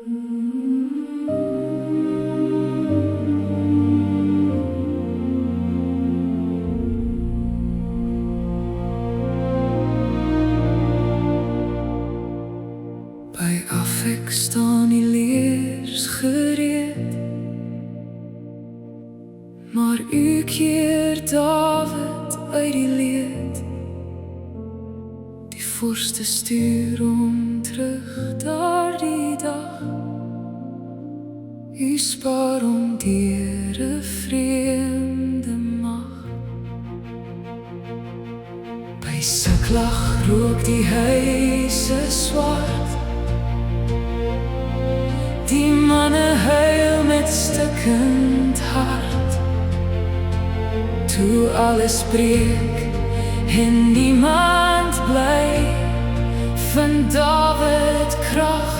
Bij Afek staan die leers gereed, maar u keer David uit die leed. Die vorste stuur om terug daar die dag. U spaar om deur 'n vreemde mag. By Siklag rook die huise swart. Die manne huil met stikkend hart. Toe alles breek en niemand bly, vind David krag,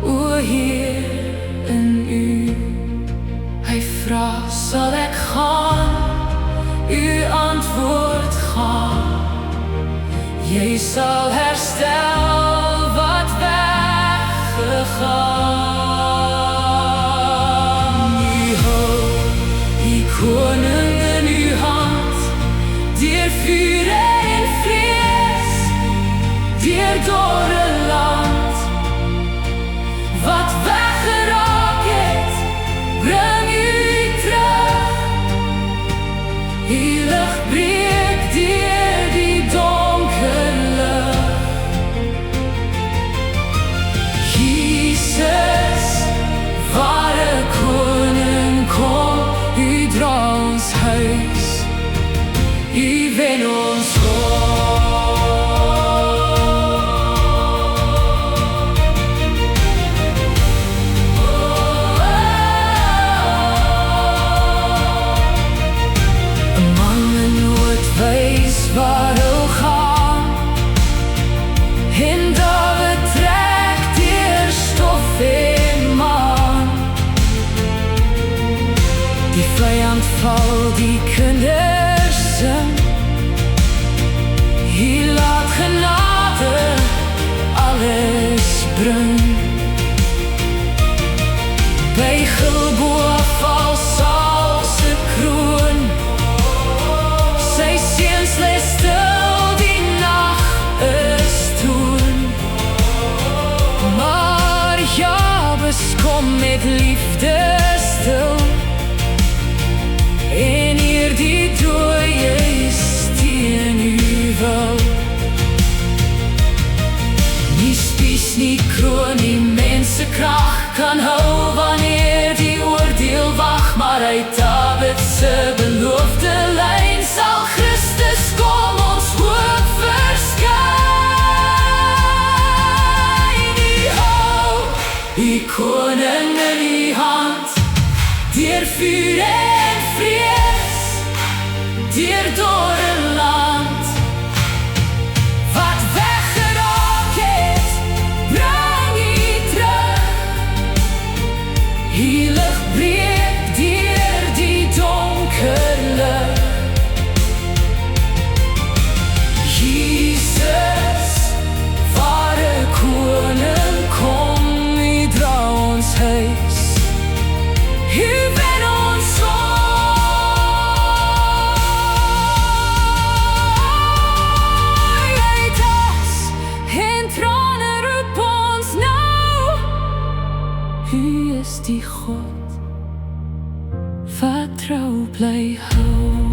o Heer, in u. Hy vra, sal ek gaan? U antwoord, gaan. Jy sal herstel wat weggegaan. Koning in uw hand, deur vuur en vlees, deur dorre land. Wat weggeraak het, bring u terug. Die lig breek deur die donker lug. Jesus, ware koning, kom. U dra ons huis, u wen ons Een man in nood wys waar hy gaan, en David trek deur stof en maan. Die vyand val, die kinders sing. Hy laat genade alles bring. By Gilboa val Saul se kroon. Sy seuns lê stil, die nag is toon. Maar Jabes kom met liefde stil. En hier die dooies teen u wil. Nie spies, nie kroon, nie mense krag kan hou wanneer die oordeel wag. Maar uit David se beloofde lyn sal Christus kom, ons hoop verskyn. U hou die koning in u hand, deur vuur en vrees, deur dorre land. Wat weggeraak het, bring u terug. Die lig breek deur die donker lug. Jesus, ware koning, kom, u dra ons huis. U wen ons uit as, en trane roep ons nou. U is die God wat trou bly hou.